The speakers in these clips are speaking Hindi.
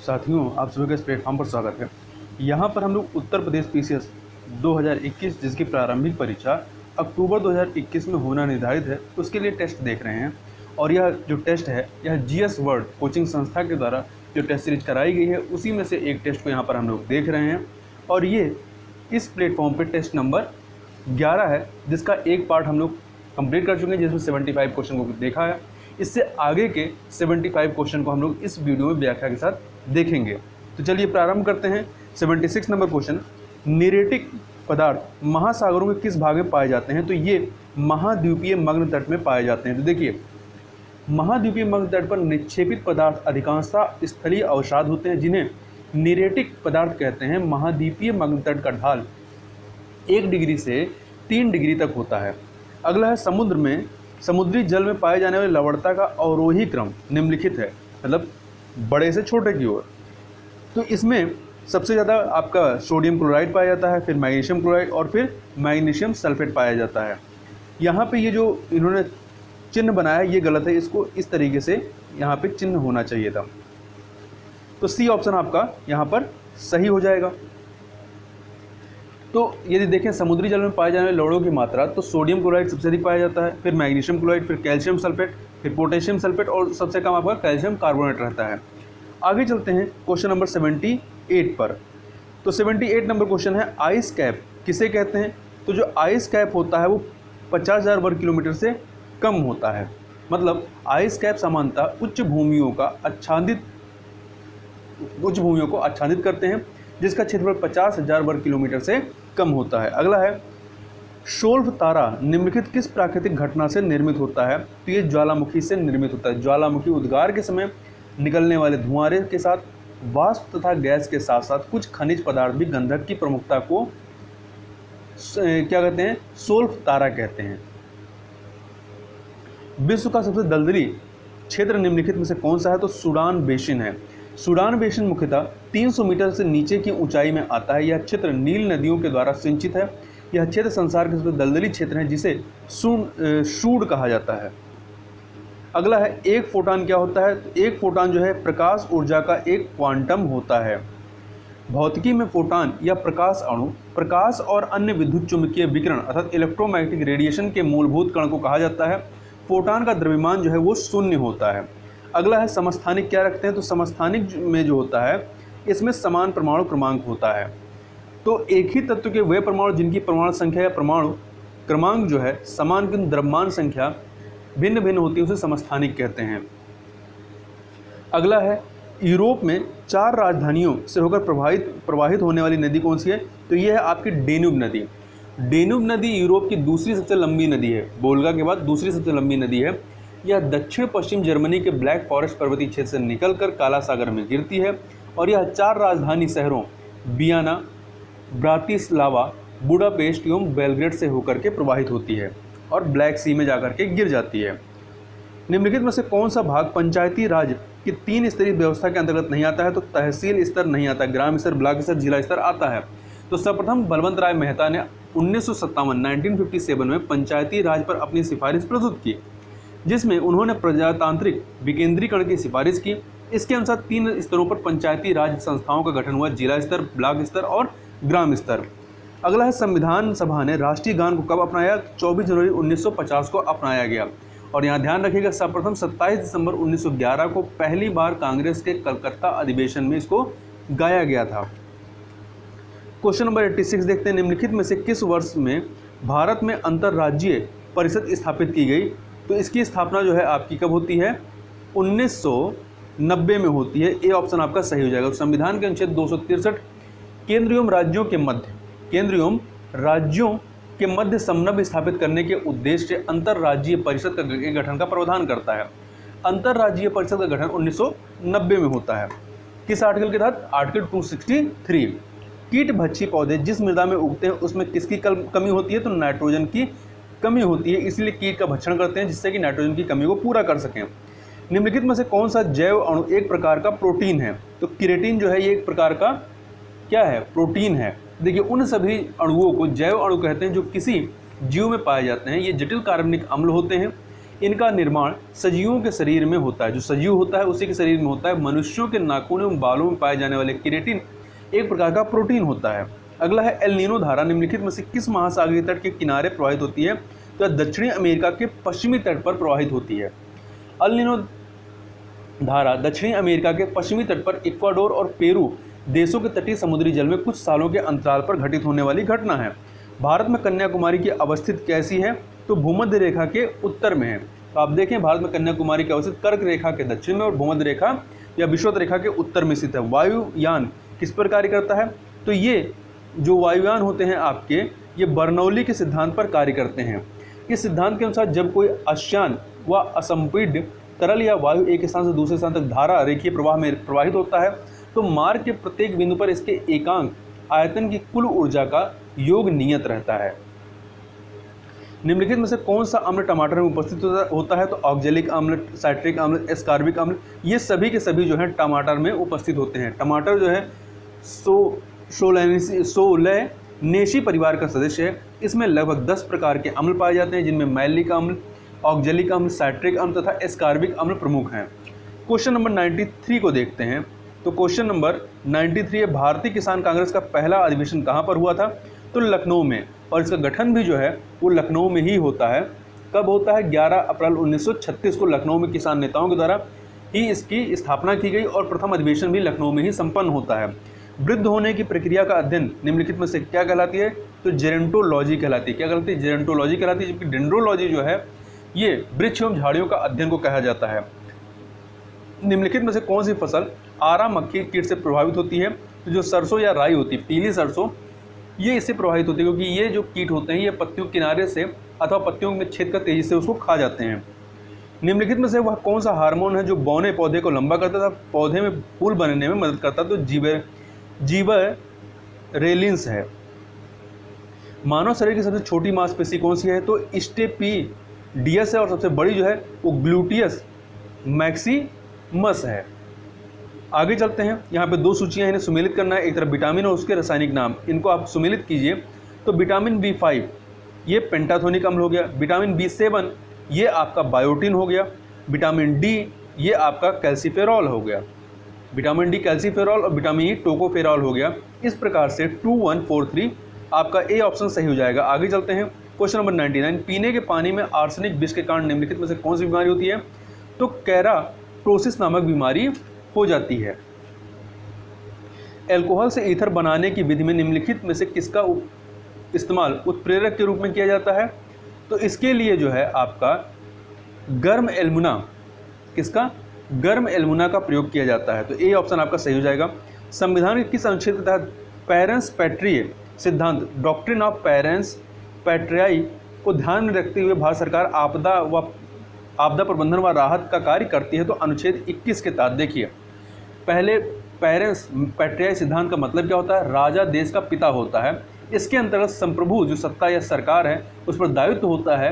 साथियों, आप सभी का इस प्लेटफॉर्म पर स्वागत है। यहाँ पर हम लोग उत्तर प्रदेश पीसीएस 2021 जिसकी प्रारंभिक परीक्षा अक्टूबर 2021 में होना निर्धारित है, उसके लिए टेस्ट देख रहे हैं। और यह जो टेस्ट है, यह जीएस वर्ल्ड कोचिंग संस्था के द्वारा जो टेस्ट सीरीज कराई गई है, उसी में से एक टेस्ट को यहाँ पर हम लोग देख रहे हैं। और ये इस प्लेटफॉर्म पर टेस्ट नंबर 11 है, जिसका एक पार्ट हम लोग कंप्लीट कर चुके हैं, जिसमें 75 क्वेश्चन को देखा है। इससे आगे के 75 क्वेश्चन को हम लोग इस वीडियो में व्याख्या के साथ देखेंगे। तो चलिए प्रारंभ करते हैं। 76 नंबर क्वेश्चन, निरेटिक पदार्थ महासागरों के किस भाग में पाए जाते हैं? तो ये महाद्वीपीय मग्न तट में पाए जाते हैं। तो देखिए, महाद्वीपीय मग्न तट पर निक्षेपित पदार्थ अधिकांशतः स्थलीय अवसाद होते हैं, जिन्हें निरेटिक पदार्थ कहते हैं। महाद्वीपीय मग्न तट का ढाल 1 डिग्री से 3 डिग्री तक होता है। अगला है, समुद्र में समुद्री जल में पाए जाने वाली लवणता का अवरोही क्रम निम्नलिखित है, मतलब बड़े से छोटे की ओर। तो इसमें सबसे ज़्यादा आपका सोडियम क्लोराइड पाया जाता है, फिर मैग्नीशियम क्लोराइड और फिर मैग्नीशियम सल्फेट पाया जाता है। यहाँ पे ये जो इन्होंने चिन्ह बनाया है, ये गलत है, इसको इस तरीके से यहाँ पे चिन्ह होना चाहिए था। तो सी ऑप्शन आपका यहाँ पर सही हो जाएगा। तो यदि देखें समुद्री जल में पाए जाने वाले लवणों की मात्रा, तो सोडियम क्लोराइड सबसे अधिक पाया जाता है, फिर मैग्नीशियम क्लोराइड, फिर कैल्शियम सल्फेट, फिर पोटेशियम सल्फेट और सबसे कम आपका कैल्शियम कार्बोनेट रहता है। आगे चलते हैं क्वेश्चन नंबर 78 पर। तो 78 नंबर क्वेश्चन है, आइस कैप किसे कहते हैं? तो जो आइस कैप होता है वो 50,000 वर्ग किलोमीटर से कम होता है। मतलब आइस कैप सामान्यतः उच्च भूमियों को आच्छादित करते हैं, जिसका क्षेत्रफल 50,000 वर्ग किलोमीटर से कम होता है। अगला है, शोल्फ तारा निम्नलिखित किस प्राकृतिक घटना से निर्मित होता है? तो ये ज्वालामुखी से निर्मित होता है। ज्वालामुखी उद्गार के समय निकलने वाले धुआंरे के साथ वाष्प तथा गैस के साथ साथ कुछ खनिज पदार्थ भी गंधक की प्रमुखता को क्या कहते हैं? शोल्फ तारा कहते हैं। विश्व का सबसे दलदली क्षेत्र निम्नलिखित में से कौन सा है? तो सूडान बेसिन है। सूडान बेसिन मुख्यतः 300 मीटर से नीचे की ऊंचाई में आता है। यह क्षेत्र नील नदियों के द्वारा सिंचित है। यह क्षेत्र संसार के सबसे दलदली क्षेत्र है, जिसे शूड कहा जाता है। अगला है, एक फोटॉन क्या होता है? तो एक फोटॉन जो है प्रकाश ऊर्जा का एक क्वांटम होता है। भौतिकी में फोटॉन या प्रकाश अणु प्रकाश और अन्य विद्युत चुंबकीय विकिरण अर्थात इलेक्ट्रोमैग्नेटिक रेडिएशन के मूलभूत कण को कहा जाता है। फोटॉन का द्रव्यमान जो है वो शून्य होता है। अगला है, समस्थानिक क्या रखते हैं? तो समस्थानिक में जो होता है, इसमें समान परमाणु क्रमांक होता है। तो एक ही तत्व के वे परमाणु जिनकी परमाणु संख्या या परमाणु क्रमांक जो है समान किंतु द्रव्यमान संख्या भिन्न भिन्न होती है, उसे समस्थानिक कहते हैं। अगला है, यूरोप में 4 राजधानियों से होकर प्रवाहित होने वाली नदी कौन सी है? तो यह है आपकी डेन्यूब नदी। डेन्यूब नदी यूरोप की दूसरी सबसे लंबी नदी है, वोल्गा के बाद दूसरी सबसे लंबी नदी है। यह दक्षिण पश्चिम जर्मनी के ब्लैक फॉरेस्ट पर्वतीय क्षेत्र से निकलकर काला सागर में गिरती है और यह 4 राजधानी शहरों वियना, ब्रातिस्लावा, बुडापेस्ट एवं बेलग्रेड से होकर के प्रवाहित होती है और ब्लैक सी में जाकर के गिर जाती है। निम्नलिखित में से कौन सा भाग पंचायती राज की 3 स्तरीय व्यवस्था के अंतर्गत नहीं आता है? तो तहसील स्तर नहीं आता, ग्राम स्तर, ब्लॉक स्तर, जिला स्तर आता है। तो सर्वप्रथम बलवंत राय मेहता ने 1957 में पंचायती राज पर अपनी सिफारिश प्रस्तुत की, जिसमें उन्होंने प्रजातांत्रिक विकेंद्रीकरण की सिफारिश की। इसके अनुसार 3 स्तरों पर पंचायती राज संस्थाओं का गठन हुआ, जिला स्तर, ब्लॉक स्तर और ग्राम स्तर। अगला है, संविधान सभा ने राष्ट्रीय गान को कब अपनाया? 24 जनवरी 1950 को अपनाया गया। और यहाँ ध्यान रखिएगा, सर्वप्रथम 27 दिसंबर 1911 को पहली बार कांग्रेस के कलकत्ता अधिवेशन में इसको गाया गया था। क्वेश्चन नंबर 86 देखते हैं, निम्नलिखित में से किस वर्ष में भारत में अंतर्राज्यीय परिषद स्थापित की गई? तो इसकी स्थापना जो है आपकी कब होती है? 1990 में होती है। ए ऑप्शन आपका सही हो जाएगा। संविधान के अनुच्छेद 263 केंद्र एवं राज्यों के मध्य समन्वय स्थापित करने के उद्देश्य से अंतर्राज्यीय परिषद के गठन का प्रावधान करता है। अंतर्राज्यीय परिषद का गठन 1990 में होता है। किस आर्टिकल के तहत? आर्टिकल 263। कीट भक्षी पौधे जिस मृदा में उगते हैं उसमें किसकी कमी होती है? तो नाइट्रोजन की कमी होती है, इसलिए कीट का भक्षण करते हैं, जिससे कि नाइट्रोजन की कमी को पूरा कर सकें। निम्नलिखित में से कौन सा जैव अणु एक प्रकार का प्रोटीन है? तो केराटिन जो है ये एक प्रकार का क्या है? प्रोटीन है। देखिए, उन सभी अणुओं को जैव अणु कहते हैं जो किसी जीव में पाए जाते हैं। ये जटिल कार्बनिक अम्ल होते हैं। इनका निर्माण सजीवों के शरीर में होता है। जो सजीव होता है उसी के शरीर में होता है। मनुष्यों के नाखूनों एवं बालों में पाए जाने वाले केराटिन एक प्रकार का प्रोटीन होता है। अगला है एल नीनो धारा निम्नलिखित में से किस महासागरीय तट के किनारे प्रवाहित होती है? तो दक्षिणी अमेरिका के पश्चिमी तट पर प्रवाहित होती है। एल नीनो धारा दक्षिणी अमेरिका के पश्चिमी तट पर इक्वाडोर और पेरू देशों के तटीय समुद्री जल में कुछ सालों के अंतराल पर घटित होने वाली घटना है। भारत में कन्याकुमारी की अवस्थित कैसी है? तो भूमध्य रेखा के उत्तर में है। तो आप देखें भारत में कन्याकुमारी की अवस्थित कर्क रेखा के दक्षिण में और भूमध्य रेखा या विषुवत रेखा के उत्तर में स्थित है। वायुयान किस पर कार्य करता है? तो ये जो वायुयान होते हैं आपके, ये बर्नौली के सिद्धांत पर कार्य करते हैं। इस सिद्धांत के अनुसार जब कोई अश्यान व असंपीड्य तरल या वायु एक स्थान से दूसरे स्थान तक धारा रेखीय प्रवाह में प्रवाहित होता है तो मार्ग के प्रत्येक बिंदु पर इसके एकांक आयतन की कुल ऊर्जा का योग नियत रहता है। निम्नलिखित में से कौन सा अम्ल टमाटर में उपस्थित होता है? तो ऑक्जेलिक अम्ल, साइट्रिक अम्ल, एस्कार्बिक अम्ल, ये सभी के सभी जो है टमाटर में उपस्थित होते हैं। टमाटर जो है सोलनेसी परिवार का सदस्य है। इसमें लगभग 10 प्रकार के अम्ल पाए जाते हैं जिनमें मैलिक अम्ल, ऑक्जेलिक अम्ल, साइट्रिक अम्ल तथा एस्कार्बिक अम्ल प्रमुख हैं। क्वेश्चन नंबर 93 को देखते हैं। तो क्वेश्चन नंबर 93 है, भारतीय किसान कांग्रेस का पहला अधिवेशन कहाँ पर हुआ था? तो लखनऊ में, और इसका गठन भी जो है वो लखनऊ में ही होता है। कब होता है? 11 अप्रैल 1936 को लखनऊ में किसान नेताओं के द्वारा ही इसकी स्थापना की गई और प्रथम अधिवेशन भी लखनऊ में ही संपन्न होता है। वृद्ध होने की प्रक्रिया का अध्ययन निम्नलिखित में से क्या कहलाती है? तो जेरेंटोलॉजी कहलाती है। क्या कहलाती है? जेरेंटोलॉजी कहलाती है। जबकि डेंड्रोलॉजी जो है ये वृक्ष एवं झाड़ियों का अध्ययन को कहा जाता है। निम्नलिखित में से कौन सी फसल आरा मक्खी कीट से प्रभावित होती है? तो जो सरसों या राई होती है, पीली सरसों, ये इससे प्रभावित होती है क्योंकि ये जो कीट होते हैं ये पत्तियों किनारे से अथवा पत्तियों में छेद कर तेजी से उसको खा जाते हैं। निम्नलिखित में से वह कौन सा हार्मोन है जो बौने पौधे को लंबा करता था, पौधे में फूल बनने में मदद करता? तो जीबरेलिंस है। मानव शरीर की सबसे छोटी मांसपेशी कौन सी है? तो स्टेपीडियस है और सबसे बड़ी जो है वो ग्लूटियस मैक्सिमस है। आगे चलते हैं। यहाँ पे 2 सूचियाँ इन्हें सुमेलित करना है। एक तरफ विटामिन और उसके रासायनिक नाम, इनको आप सुमेलित कीजिए। तो विटामिन B5 ये पेंटाथोनिक अम्ल हो गया। विटामिन B7 ये आपका बायोटिन हो गया। विटामिन D ये आपका कैल्सीफेरॉल हो गया। विटामिन D कैल्सीफेरॉल और विटामिन E टोकोफेरॉल हो गया। इस प्रकार से 2143 आपका ए ऑप्शन सही हो जाएगा। आगे चलते हैं। क्वेश्चन नंबर 99, पीने के पानी में आर्सेनिक विष के कारण निम्नलिखित में से कौन सी बीमारी होती है? तो केराटोसिस नामक बीमारी हो जाती है। अल्कोहल से ईथर बनाने की विधि में निम्नलिखित में से किसका इस्तेमाल उत्प्रेरक के रूप में किया जाता है? तो इसके लिए जो है आपका गर्म एल्मुना, किसका? गर्म एल्मुना का प्रयोग किया जाता है। तो ए ऑप्शन आपका सही हो जाएगा। संविधान के किस अनुच्छेद के तहत पेरेंस पैट्रिये सिद्धांत, डॉक्ट्रिन ऑफ पेरेंस पैट्रियाई को ध्यान में रखते हुए भारत सरकार आपदा प्रबंधन व राहत का कार्य करती है? तो अनुच्छेद 21 के तहत देखिए, पहले पेरेंस पैट्रियाई सिद्धांत का मतलब क्या होता है? राजा देश का पिता होता है। इसके अंतर्गत संप्रभु जो सत्ता या सरकार है उस पर दायित्व होता है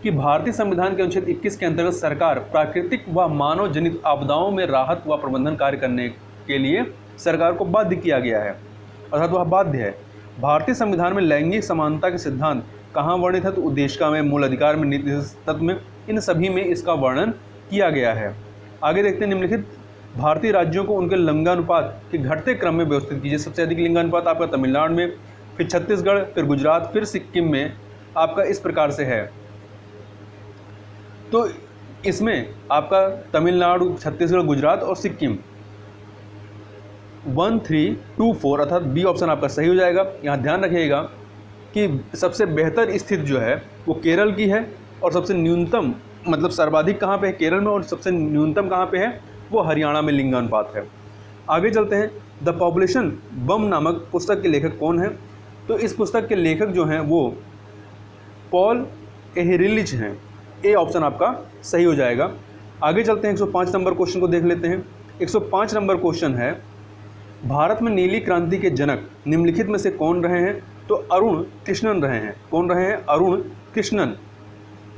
कि भारतीय संविधान के अनुच्छेद 21 के अंतर्गत सरकार प्राकृतिक व मानव जनित आपदाओं में राहत व प्रबंधन कार्य करने के लिए सरकार को बाध्य किया गया है, अर्थात वह बाध्य है। भारतीय संविधान में लैंगिक समानता के सिद्धांत कहाँ वर्णित है? तो उद्देशिका में, मूल अधिकार में, नीति तत्व में, इन सभी में इसका वर्णन किया गया है। आगे देखते हैं। निम्नलिखित भारतीय राज्यों को उनके लिंगानुपात के घटते क्रम में व्यवस्थित कीजिए। सबसे अधिक लिंगानुपात आपका तमिलनाडु में, फिर छत्तीसगढ़, फिर गुजरात, फिर सिक्किम में आपका इस प्रकार से है। तो इसमें आपका तमिलनाडु, छत्तीसगढ़, गुजरात और सिक्किम 1, 3, 2, 4 अर्थात बी ऑप्शन आपका सही हो जाएगा। यहाँ ध्यान रखिएगा कि सबसे बेहतर स्थित जो है वो केरल की है और सबसे न्यूनतम मतलब सर्वाधिक कहाँ पे है? केरल में, और सबसे न्यूनतम कहाँ पे है? वो हरियाणा में लिंगानुपात है। आगे चलते हैं। द पॉपुलेशन बम नामक पुस्तक के लेखक कौन है? तो इस पुस्तक के लेखक जो हैं वो पॉल एहरिलिच हैं। ए ऑप्शन आपका सही हो जाएगा। आगे चलते हैं। 105 नंबर क्वेश्चन को देख लेते हैं। 105 नंबर क्वेश्चन है, भारत में नीली क्रांति के जनक निम्नलिखित में से कौन रहे हैं? तो अरुण कृष्णन रहे हैं। कौन रहे हैं? Arun Krishnan,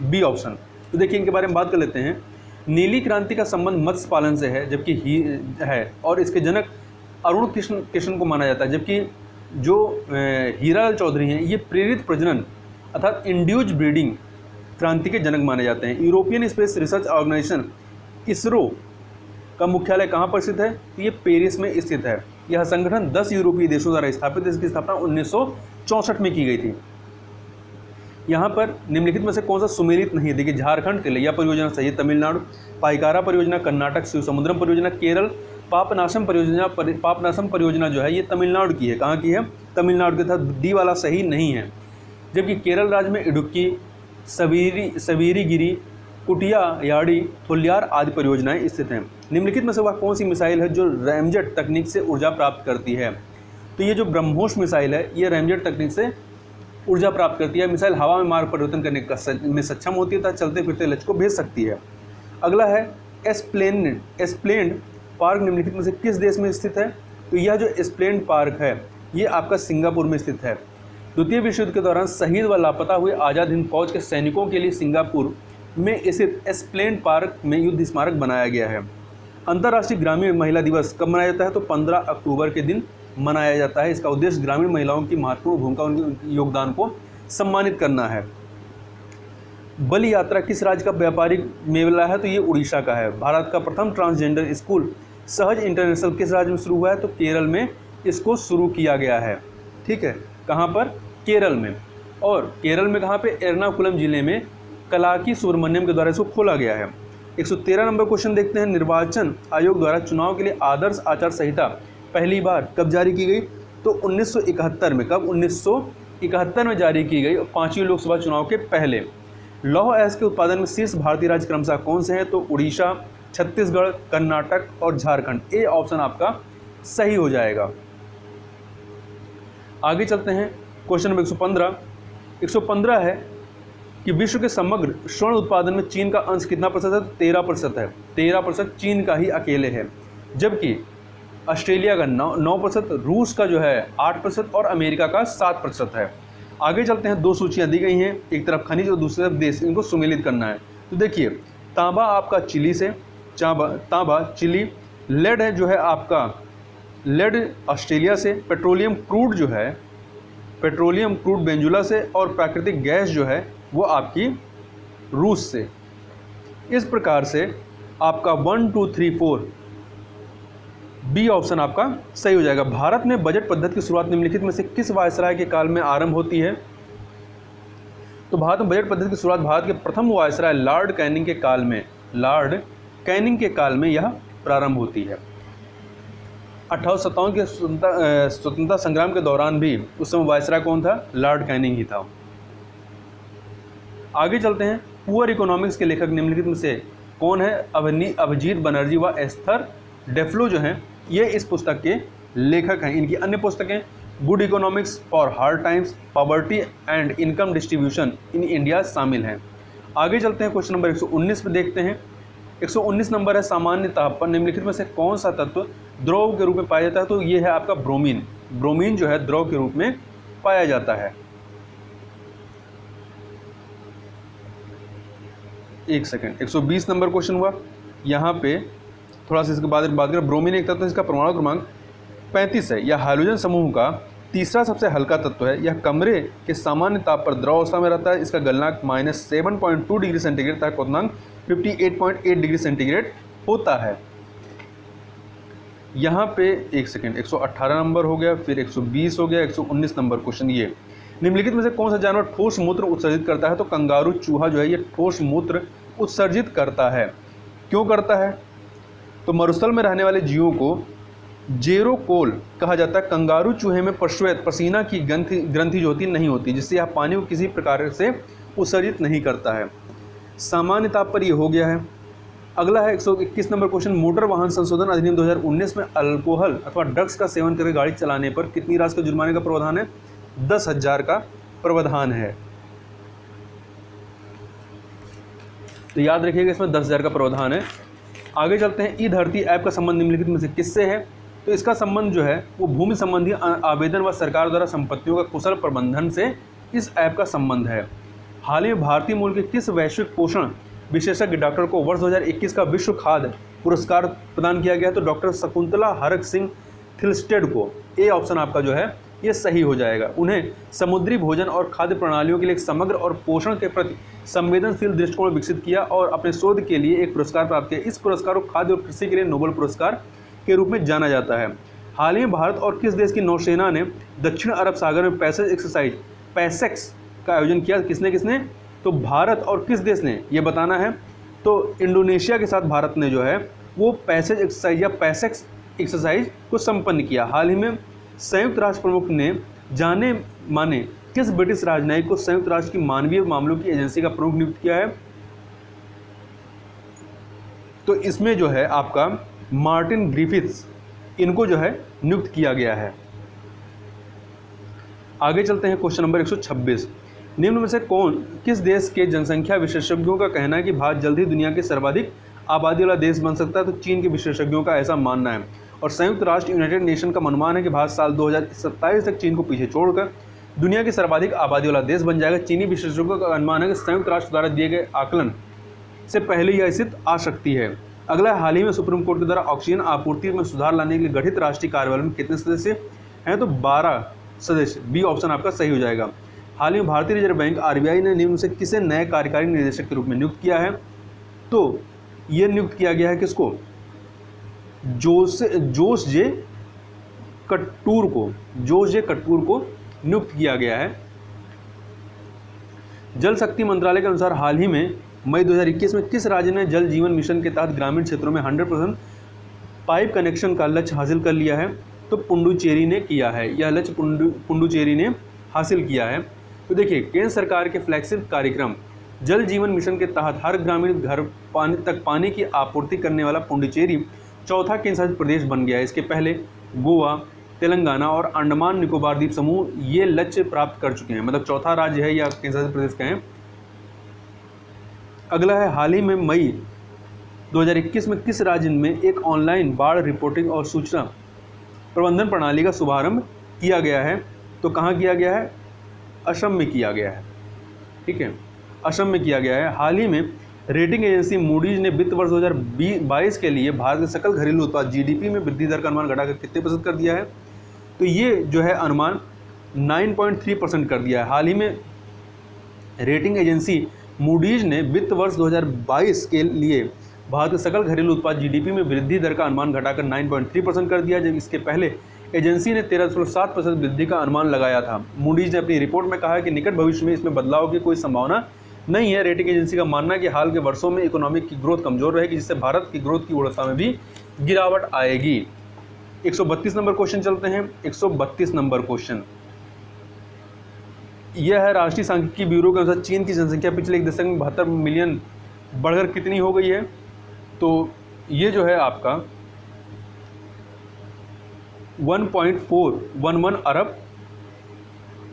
B option. तो देखिए इनके बारे में बात कर लेते हैं। नीली क्रांति का संबंध मत्स्य पालन से है, जबकि है और इसके जनक अरुण कृष्ण को माना जाता है। जबकि जो हीरालाल चौधरी हैं ये प्रेरित प्रजनन अर्थात इंड्यूज ब्रीडिंग क्रांति के जनक माने जाते हैं। European space research organisation ISRO का मुख्यालय कहाँ पर स्थित है? तो ये पेरिस में स्थित है। यह संगठन 10 यूरोपीय देशों द्वारा स्थापित, इसकी स्थापना 1964 में की गई थी। यहाँ पर निम्नलिखित में से कौन सा सुमेलित नहीं है? देखिए, झारखंड तिलैया परियोजना सही है, तमिलनाडु। पाइकारा परियोजना कर्नाटक, शिव समुद्रम परियोजना केरल। पापनासम परियोजना जो है ये तमिलनाडु की है। कहाँ की है? तमिलनाडु के तहत डी वाला सही नहीं है। जबकि केरल राज्य में इडुक्की, सवीरीगिरी, कुटियायाडी, थोलियार आदि परियोजनाएं स्थित हैं। निम्नलिखित में से वह कौन सी मिसाइल है जो रैमजेट तकनीक से ऊर्जा प्राप्त करती है? तो ये जो ब्रह्मोस मिसाइल है ये रैमजेट तकनीक से ऊर्जा प्राप्त करती है। मिसाइल हवा में मार्ग परिवर्तन करने में सक्षम होती है तथा चलते फिरते लक्ष्य को भेज सकती है। अगला है एस्प्लेंड पार्क निम्नलिखित में से किस देश में स्थित है? तो यह जो एस्प्लेंड पार्क है ये आपका सिंगापुर में स्थित है। द्वितीय विश्व युद्ध के दौरान शहीद व लापता हुए आज़ाद हिंद फौज के सैनिकों के लिए सिंगापुर में स्थित एस्प्लेंड पार्क में युद्ध स्मारक बनाया गया है। अंतर्राष्ट्रीय ग्रामीण महिला दिवस कब मनाया जाता है? तो 15 अक्टूबर के दिन मनाया जाता है। इसका उद्देश्य ग्रामीण महिलाओं की महत्वपूर्ण भूमिका, उनके योगदान को सम्मानित करना है। बलि यात्रा किस राज्य का व्यापारिक मेला है? तो ये उड़ीसा का है। भारत का प्रथम ट्रांसजेंडर स्कूल सहज इंटरनेशनल किस राज्य में शुरू हुआ है? तो केरल में इसको शुरू किया गया है। ठीक है, कहाँ पर? केरल में। और केरल में कहाँ पे? एर्नाकुलम जिले में कलाकी सुब्रमण्यम के द्वारा इसको खोला गया है। 113 नंबर क्वेश्चन देखते हैं। निर्वाचन आयोग द्वारा चुनाव के लिए आदर्श आचार संहिता पहली बार कब जारी की गई? तो 1971 में। कब? 1971 में जारी की गई, 5वीं लोकसभा चुनाव के पहले। लौह अयस्क के उत्पादन में शीर्ष भारतीय राज्य क्रमशः कौन से हैं? तो उड़ीसा, छत्तीसगढ़, कर्नाटक और झारखंड। ए ऑप्शन आपका सही हो जाएगा। आगे चलते हैं। क्वेश्चन नंबर 115 है कि विश्व के समग्र स्वर्ण उत्पादन में चीन का अंश कितना प्रतिशत है? 13% है। 13% चीन का ही अकेले है। जबकि ऑस्ट्रेलिया का 9%, रूस का जो है 8% और अमेरिका का 7% है। आगे चलते हैं। 2 सूचियाँ दी गई हैं, एक तरफ खनिज और दूसरी तरफ देश, इनको सुमेलित करना है। तो देखिए, तांबा आपका चिली से, तांबा चिली। लेड है जो है आपका, लेड ऑस्ट्रेलिया से। पेट्रोलियम क्रूड वेनेजुला से। और प्राकृतिक गैस जो है वो आपकी रूस से। इस प्रकार से आपका 1, 2, 3, 4 बी ऑप्शन आपका सही हो जाएगा। भारत में बजट पद्धति की शुरुआत निम्नलिखित में से किस वायसराय के काल में आरंभ होती है? तो भारत में बजट पद्धति की शुरुआत भारत के प्रथम वायसराय लॉर्ड कैनिंग के काल में यह प्रारंभ होती है। 1857 के स्वतंत्रता संग्राम के दौरान भी उस समय वायसराय कौन था? लॉर्ड कैनिंग ही था। आगे चलते हैं। पुअर इकोनॉमिक्स के लेखक निम्नलिखित में से कौन है? अभिजीत बनर्जी व एस्थर डेफ्लो जो हैं ये इस पुस्तक के लेखक हैं। इनकी अन्य पुस्तकें good economics for hard times, poverty and income distribution in India शामिल हैं। आगे चलते हैं। क्वेश्चन नंबर 119 पे देखते हैं। 119 नंबर है सामान्य ताप पर निम्नलिखित में से कौन सा तत्व द्रव के रूप में पाया जाता है? तो ये है आपका ब्रोमीन। ब्रोमीन जो है द्रव के रूप में पाया जाता है। एक सेकेंड, 120 नंबर क्वेश्चन हुआ। यहाँ पे थोड़ा सा इसके बाद बात करें। ब्रोमीन एक तत्व है, इसका परमाणु क्रमांक 35 है। यह हाइड्रोजन समूह का तीसरा सबसे हल्का तत्व है। यह कमरे के सामान्य ताप पर द्रव अवस्था में रहता है। इसका गलनांक -7.2 डिग्री सेंटीग्रेड तथा क्वथनांक 58.8 डिग्री सेंटीग्रेड होता है। यहाँ पे एक सेकेंड, 118 नंबर हो गया, फिर 120 हो गया, 119 नंबर क्वेश्चन। ये निम्नलिखित में से कौन सा जानवर ठोस मूत्र उत्सर्जित करता है? तो कंगारू चूहा जो है ये ठोस मूत्र उत्सर्जित करता है। क्यों करता है? तो मरुस्थल में रहने वाले जीवों को जेरोकोल कहा जाता है। कंगारू चूहे में पश्वेत पसीना की ग्रंथि जो होती नहीं होती, जिससे यह पानी को किसी प्रकार से उत्सर्जित नहीं करता है। सामान्य ताप पर ये हो गया है। अगला है 121 नंबर क्वेश्चन। मोटर वाहन संशोधन अधिनियम 2019 में अल्कोहल अथवा ड्रग्स का सेवन करके गाड़ी चलाने पर कितनी राशि का जुर्माने का प्रावधान है? 10,000 का प्रावधान है। तो याद रखिएगा इसमें 10,000 का प्रावधान है। आगे चलते हैं। ई धरती ऐप का संबंध निम्नलिखित में से किससे है? तो इसका संबंध जो है वो भूमि संबंधी आवेदन व सरकार द्वारा संपत्तियों का कुशल प्रबंधन से इस ऐप का संबंध है। हाल ही में भारतीय मूल के किस वैश्विक पोषण विशेषज्ञ डॉक्टर को वर्ष 2021 का विश्व खाद्य पुरस्कार प्रदान किया गया? तो डॉक्टर शकुंतला हरक सिंह थिलस्टेड को। ए ऑप्शन आपका जो है ये सही हो जाएगा। उन्हें समुद्री भोजन और खाद्य प्रणालियों के लिए एक समग्र और पोषण के प्रति संवेदनशील दृष्टिकोण विकसित किया और अपने शोध के लिए एक पुरस्कार प्राप्त किया। इस पुरस्कार को खाद्य और कृषि के लिए नोबेल पुरस्कार के रूप में जाना जाता है। हाल ही में भारत और किस देश की नौसेना ने दक्षिण अरब सागर में पैसेज एक्सरसाइज पैसेक्स का आयोजन किया? किसने? तो भारत और किस देश ने, ये बताना है। तो इंडोनेशिया के साथ भारत ने जो है वो पैसेज एक्सरसाइज या पैसेक्स एक्सरसाइज को संपन्न किया। हाल ही में संयुक्त राष्ट्र प्रमुख ने जाने माने किस ब्रिटिश राजनयिक को संयुक्त राष्ट्र की मानवीय मामलों की एजेंसी का प्रमुख नियुक्त किया है? तो इसमें जो है आपका मार्टिन ग्रिफिथ्स, इनको जो है नियुक्त किया गया है। आगे चलते हैं क्वेश्चन नंबर 126। निम्न में से किस देश के जनसंख्या विशेषज्ञों का कहना है कि भारत जल्द ही दुनिया के सर्वाधिक आबादी वाला देश बन सकता है? तो चीन के विशेषज्ञों का ऐसा मानना है। और संयुक्त राष्ट्र यूनाइटेड नेशन का अनुमान है कि भारत साल 2027 तक चीन को पीछे छोड़कर दुनिया की सर्वाधिक आबादी वाला देश बन जाएगा। चीनी विशेषज्ञों का अनुमान है कि संयुक्त राष्ट्र द्वारा दिए गए आकलन से पहले यह स्थिति आ सकती है। अगला, हाल ही में सुप्रीम कोर्ट के द्वारा ऑक्सीजन आपूर्ति में सुधार लाने के लिए गठित राष्ट्रीय कार्यबल में कितने सदस्य हैं? तो 12 सदस्य। बी ऑप्शन आपका सही हो जाएगा। हाल ही में भारतीय रिजर्व बैंक आरबीआई ने निम्न से किसे नए कार्यकारी निदेशक के रूप में नियुक्त किया है? तो ये नियुक्त किया गया है किसको? जोश जे कटूर को नियुक्त किया गया है। जल शक्ति मंत्रालय के अनुसार हाल ही में मई 2021 में किस राज्य ने जल जीवन मिशन के तहत ग्रामीण क्षेत्रों में 100% पाइप कनेक्शन का लक्ष्य हासिल कर लिया है? तो पुडुचेरी ने किया है। यह लक्ष्य पुडुचेरी ने हासिल किया है। तो देखिए, केंद्र सरकार के फ्लैगशिप कार्यक्रम जल जीवन मिशन के तहत हर ग्रामीण घर पानी की आपूर्ति करने वाला पुडुचेरी चौथा केंद्र शासित प्रदेश बन गया है। इसके पहले गोवा, तेलंगाना और अंडमान निकोबार द्वीप समूह ये लक्ष्य प्राप्त कर चुके हैं, मतलब चौथा राज्य है या केंद्र शासित प्रदेश कहें। अगला है, हाल ही में मई 2021 में किस राज्य में एक ऑनलाइन बाढ़ रिपोर्टिंग और सूचना प्रबंधन प्रणाली का शुभारंभ किया गया है? तो कहाँ किया गया है? असम में किया गया है। ठीक है, असम में किया गया है। हाल ही में रेटिंग एजेंसी मूडीज ने वित्त वर्ष 2022 के लिए भारत के सकल घरेलू उत्पाद जीडीपी में वृद्धि दर का अनुमान घटाकर कितने % कर दिया है? तो ये जो है अनुमान 9.3% कर दिया है। हाल ही में रेटिंग एजेंसी मूडीज ने वित्त वर्ष 2022 के लिए भारत के सकल घरेलू उत्पाद जीडीपी में वृद्धि दर का अनुमान घटाकर 9.3% कर दिया, जब इसके पहले एजेंसी ने 13.7% वृद्धि का अनुमान लगाया था। मूडीज ने अपनी रिपोर्ट में कहा है कि निकट भविष्य में इसमें बदलाव की कोई संभावना नहीं है। रेटिंग एजेंसी का मानना है कि हाल के वर्षों में इकोनॉमिक की ग्रोथ कमजोर रहेगी, जिससे भारत की ग्रोथ की गुणवत्ता में भी गिरावट आएगी। 132 नंबर क्वेश्चन चलते हैं। 132 नंबर क्वेश्चन यह है, राष्ट्रीय सांख्यिकी ब्यूरो के अनुसार चीन की जनसंख्या पिछले एक दशक में 72 मिलियन बढ़कर कितनी हो गई है? तो ये जो है आपका 1.411 अरब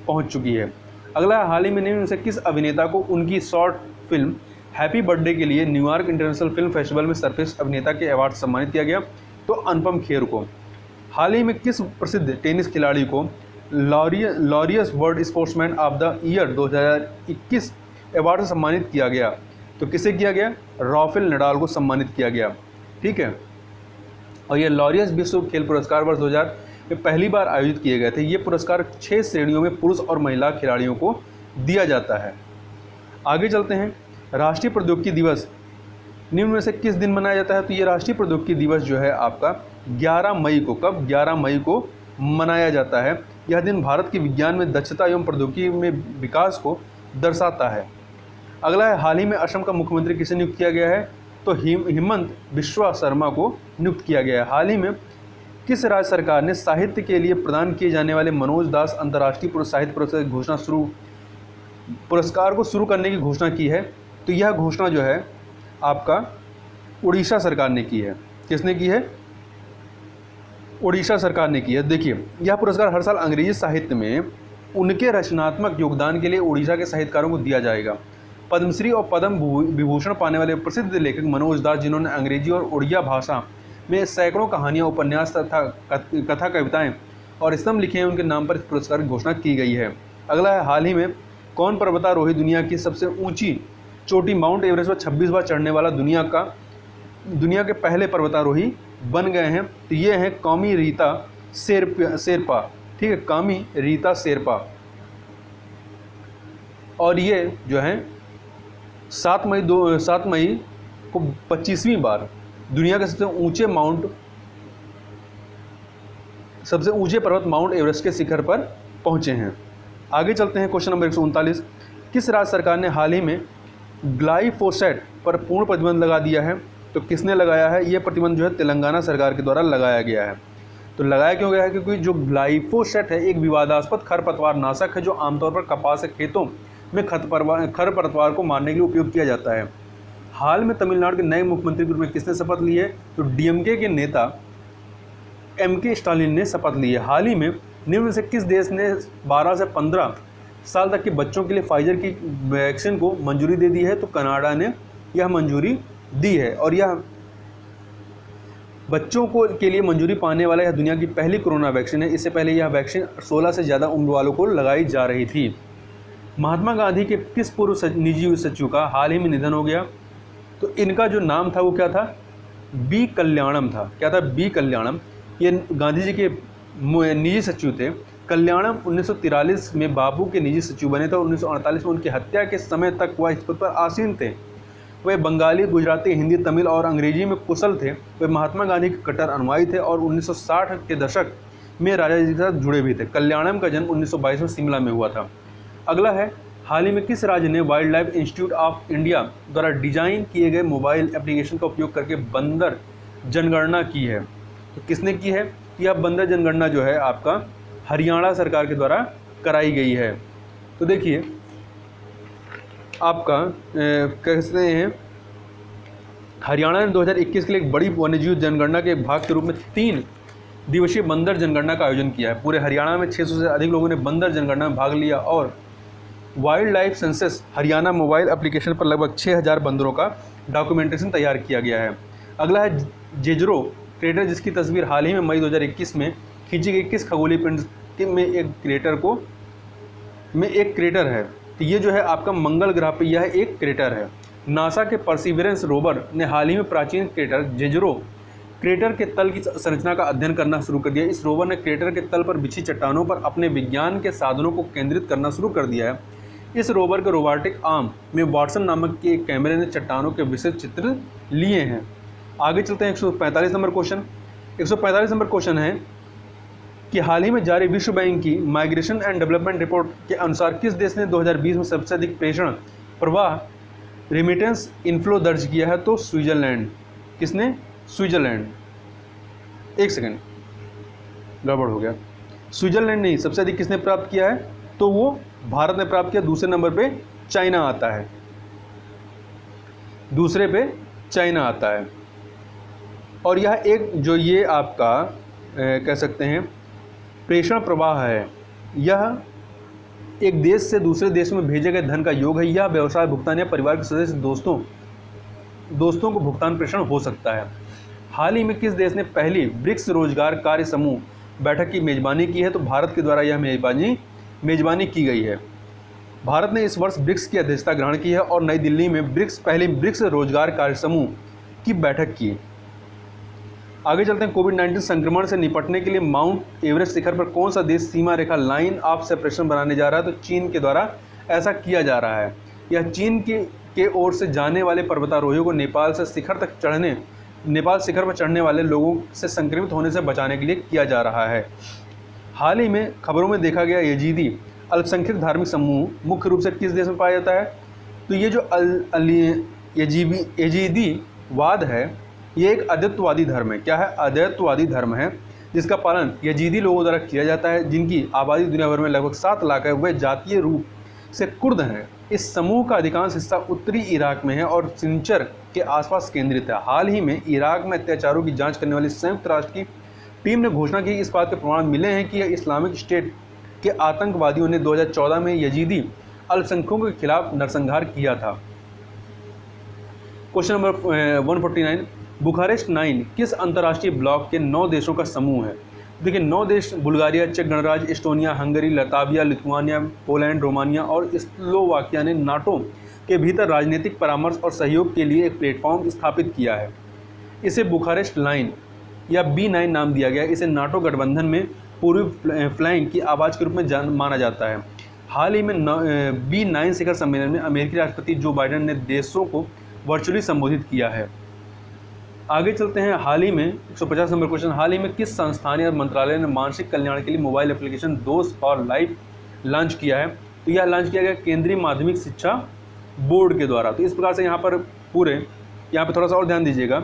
पहुंच चुकी है। अगला है, हाल ही में निम्न से किस अभिनेता को उनकी शॉर्ट फिल्म हैप्पी बर्थडे के लिए न्यूयॉर्क इंटरनेशनल फिल्म फेस्टिवल में सर्वश्रेष्ठ अभिनेता के अवार्ड से सम्मानित किया गया? तो अनुपम खेर को। हाल ही में किस प्रसिद्ध टेनिस खिलाड़ी को Laureus world sportsman of the year 2021 award से सम्मानित किया गया? तो किसे किया गया? राफेल नडाल को सम्मानित किया गया। ठीक है, और ये लॉरियस विश्व खेल पुरस्कार वर्ष 2000 में पहली बार आयोजित किए गए थे। ये पुरस्कार 6 श्रेणियों में पुरुष और महिला खिलाड़ियों को दिया जाता है। आगे चलते हैं, राष्ट्रीय प्रौद्योगिकी दिवस निम्न में से किस दिन मनाया जाता है? तो ये राष्ट्रीय प्रौद्योगिकी दिवस जो है आपका 11 मई को, कब? 11 मई को मनाया जाता है। यह दिन भारत के विज्ञान में दक्षता एवं प्रौद्योगिकी में विकास को दर्शाता है। अगला है, हाल ही में असम का मुख्यमंत्री किसे नियुक्त किया गया है? तो हिमंत बिश्वा शर्मा को नियुक्त किया गया है। हाल ही में किस राज्य सरकार ने साहित्य के लिए प्रदान किए जाने वाले मनोज दास अंतर्राष्ट्रीय साहित्य पुरस्कार को शुरू करने की घोषणा की है? तो यह घोषणा जो है आपका उड़ीसा सरकार ने की है। किसने की है? उड़ीसा सरकार ने की है। देखिए, यह पुरस्कार हर साल अंग्रेजी साहित्य में उनके रचनात्मक योगदान के लिए उड़ीसा के साहित्यकारों को दिया जाएगा। पद्मश्री और पद्म विभूषण पाने वाले प्रसिद्ध लेखक मनोज दास, जिन्होंने अंग्रेजी और उड़िया भाषा में सैकड़ों कहानियाँ, उपन्यास तथा कथा कविताएं और स्तंभ लिखे हैं, उनके नाम पर इस पुरस्कार की घोषणा की गई है। अगला है, हाल ही में कौन पर्वतारोही दुनिया की सबसे ऊंची चोटी माउंट एवरेस्ट पर 26 बार चढ़ने वाला दुनिया के पहले पर्वतारोही बन गए हैं? तो ये हैं कौमी रीता शेरपा। ठीक है, कामी रीता शेरपा। और ये जो है 7 मई को 25वीं बार दुनिया के सबसे ऊंचे पर्वत माउंट एवरेस्ट के शिखर पर पहुंचे हैं। आगे चलते हैं, क्वेश्चन नंबर 139, किस राज्य सरकार ने हाल ही में ग्लाइफोसेट पर पूर्ण प्रतिबंध लगा दिया है? तो किसने लगाया है? ये प्रतिबंध जो है तेलंगाना सरकार के द्वारा लगाया गया है। तो लगाया क्यों गया है? क्योंकि जो ग्लाइफोसेट है एक विवादास्पद खरपतवार नाशक है जो आमतौर पर कपास के खेतों में खरपतवार को मारने के लिए उपयोग किया जाता है। हाल में तमिलनाडु के नए मुख्यमंत्री के रूप में किसने शपथ ली है? तो डीएमके के नेता एमके स्टालिन ने शपथ ली है। हाल ही में निम्न से किस देश ने 12 से 15 साल तक के बच्चों के लिए फाइजर की वैक्सीन को मंजूरी दे दी है? तो कनाडा ने यह मंजूरी दी है और यह बच्चों को के लिए मंजूरी पाने वाला यह दुनिया की पहली कोरोना वैक्सीन है। इससे पहले यह वैक्सीन 16 से ज़्यादा उम्र वालों को लगाई जा रही थी। महात्मा गांधी के किस पूर्व निजी सचिव का हाल ही में निधन हो गया? तो इनका जो नाम था वो क्या था? बी कल्याणम था। क्या था? बी कल्याणम। ये गांधी जी के निजी सचिव थे। कल्याणम 1943 में बापू के निजी सचिव बने थे और 1948 में उनकी हत्या के समय तक वह इस पद पर आसीन थे। वे बंगाली, गुजराती, हिंदी, तमिल और अंग्रेजी में कुशल थे। वे महात्मा गांधी के कट्टर अनुयायी थे और 1960 के दशक में राजा जी के साथ जुड़े भी थे। कल्याणम का जन्म 1922 में शिमला में हुआ था। अगला है, हाल ही में किस राज्य ने wild life institute of India द्वारा डिजाइन किए गए मोबाइल एप्लीकेशन का उपयोग करके बंदर जनगणना की है? तो किसने की है? यह बंदर जनगणना जो है आपका हरियाणा सरकार के द्वारा कराई गई है। तो देखिए आपका कहते हैं हरियाणा ने 2021 के लिए एक बड़ी वन्यजीव जनगणना के भाग के रूप में 3 दिवसीय बंदर जनगणना का आयोजन किया है। पूरे हरियाणा में 600 से अधिक लोगों ने बंदर जनगणना में भाग लिया और wild life census Haryana mobile application पर लगभग 6000 बंदरों का डॉक्यूमेंटेशन तैयार किया गया है। अगला है जेजरो क्रेटर, जिसकी तस्वीर हाल ही में मई 2021 में खींची गई। किस खगोलीय पिंड में एक क्रेटर है? तो ये जो है आपका मंगल ग्रह पर यह एक क्रेटर है। नासा के परसिवरेंस रोवर ने हाल ही में प्राचीन क्रेटर जेजरो क्रेटर के तल की संरचना का अध्ययन करना शुरू कर दिया। इस रोवर ने क्रेटर के तल पर बिछी चट्टानों पर अपने विज्ञान के साधनों को केंद्रित करना शुरू कर दिया है। इस रोवर के रोबोटिक आर्म में वाटसन नामक के एक कैमरे ने चट्टानों के विशेष चित्र लिए हैं। आगे चलते हैं 145 नंबर क्वेश्चन। 145 नंबर क्वेश्चन है कि हाल ही में जारी विश्व बैंक की माइग्रेशन एंड डेवलपमेंट रिपोर्ट के अनुसार किस देश ने 2020 में सबसे अधिक प्रेषण प्रवाह रेमिटेंस इनफ्लो दर्ज किया है? तो स्विट्जरलैंड। किसने? स्विट्जरलैंड। एक सेकंड, गड़बड़ हो गया। स्विट्जरलैंड नहीं, सबसे अधिक किसने प्राप्त किया है? तो वो भारत ने प्राप्त किया। दूसरे नंबर पे चाइना आता है। दूसरे पे चाइना आता है। और यह एक जो ये आपका कह सकते हैं प्रेषण प्रवाह है, यह एक देश से दूसरे देश में भेजे गए धन का योग है। यह व्यवसाय, भुगतान या परिवार के सदस्य दोस्तों को भुगतान प्रेषण हो सकता है। हाल ही में किस देश ने पहली ब्रिक्स रोजगार कार्य समूह बैठक की मेजबानी की है? तो भारत के द्वारा यह मेजबानी की गई है। भारत ने इस वर्ष ब्रिक्स की अध्यक्षता ग्रहण की है और नई दिल्ली में पहली ब्रिक्स रोजगार कार्य समूह की बैठक की। आगे चलते हैं, कोविड-19 संक्रमण से निपटने के लिए माउंट एवरेस्ट शिखर पर कौन सा देश सीमा रेखा लाइन ऑफ सेपरेशन बनाने जा रहा है? तो चीन के द्वारा ऐसा किया जा रहा है। यह चीन के ओर से जाने वाले पर्वतारोहियों को नेपाल शिखर पर चढ़ने वाले लोगों से संक्रमित होने से बचाने के लिए किया जा रहा है। हाल ही में खबरों में देखा गया यजीदी अल्पसंख्यक धार्मिक समूह मुख्य रूप से किस देश में पाया जाता है? तो ये जो यजीदीवाद है ये एक अद्वैतवादी धर्म है। क्या है? अद्वैतवादी धर्म है जिसका पालन यजीदी लोगों द्वारा किया जाता है, जिनकी आबादी दुनिया भर में लगभग 7 लाख है। वे जातीय रूप से कुर्द हैं। इस समूह का अधिकांश हिस्सा उत्तरी इराक में है और सिंचर के आसपास केंद्रित है। हाल ही में इराक में अत्याचारों की जांच करने वाली संयुक्त राष्ट्र की टीम ने घोषणा की इस बात के प्रमाण मिले हैं कि इस्लामिक स्टेट के आतंकवादियों ने 2014 में यजीदी अल्पसंख्यकों के खिलाफ नरसंहार किया था। क्वेश्चन नंबर 149, बुखारेस्ट 9 किस अंतर्राष्ट्रीय ब्लॉक के 9 देशों का समूह है? देखिए 9 देश बुल्गारिया, चेक गणराज्य, Estonia, Hungary, Latvia, Lithuania, Poland, Romania और स्लोवाकिया ने नाटो के भीतर राजनीतिक परामर्श और सहयोग के लिए एक प्लेटफॉर्म स्थापित किया है। इसे बुखारेस्ट लाइन या B9 नाम दिया गया। इसे नाटो गठबंधन में पूर्वी फ्लैंक की आवाज़ के रूप में माना जाता है। हाल ही में B9 शिखर सम्मेलन में अमेरिकी राष्ट्रपति जो बाइडेन ने देशों को वर्चुअली संबोधित किया है। आगे चलते हैं। हाल ही में 150 नंबर क्वेश्चन, हाल ही में किस संस्थान या मंत्रालय ने मानसिक कल्याण के लिए मोबाइल एप्लीकेशन दोस्त फॉर लाइफ लॉन्च किया है? तो यह लॉन्च किया गया केंद्रीय माध्यमिक शिक्षा बोर्ड के द्वारा। तो इस प्रकार से यहाँ पर यहाँ पर थोड़ा सा और ध्यान दीजिएगा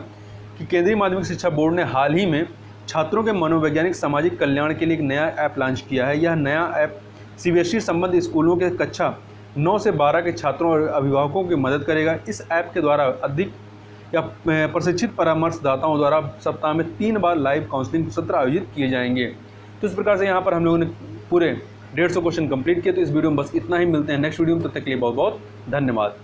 कि केंद्रीय माध्यमिक शिक्षा बोर्ड ने हाल ही में छात्रों के मनोवैज्ञानिक सामाजिक कल्याण के लिए एक नया ऐप लॉन्च किया है। यह नया ऐप CBSE संबंध स्कूलों के कक्षा 9 से 12 के छात्रों और अभिभावकों की मदद करेगा। इस ऐप के द्वारा अधिक या प्रशिक्षित परामर्शदाताओं द्वारा सप्ताह में 3 बार लाइव काउंसलिंग सत्र आयोजित किए जाएंगे। तो इस प्रकार से यहाँ पर हम लोगों ने पूरे 150 क्वेश्चन कंप्लीट किए। तो इस वीडियो में बस इतना ही। मिलते हैं नेक्स्ट वीडियो में, तब तक के लिए बहुत बहुत धन्यवाद।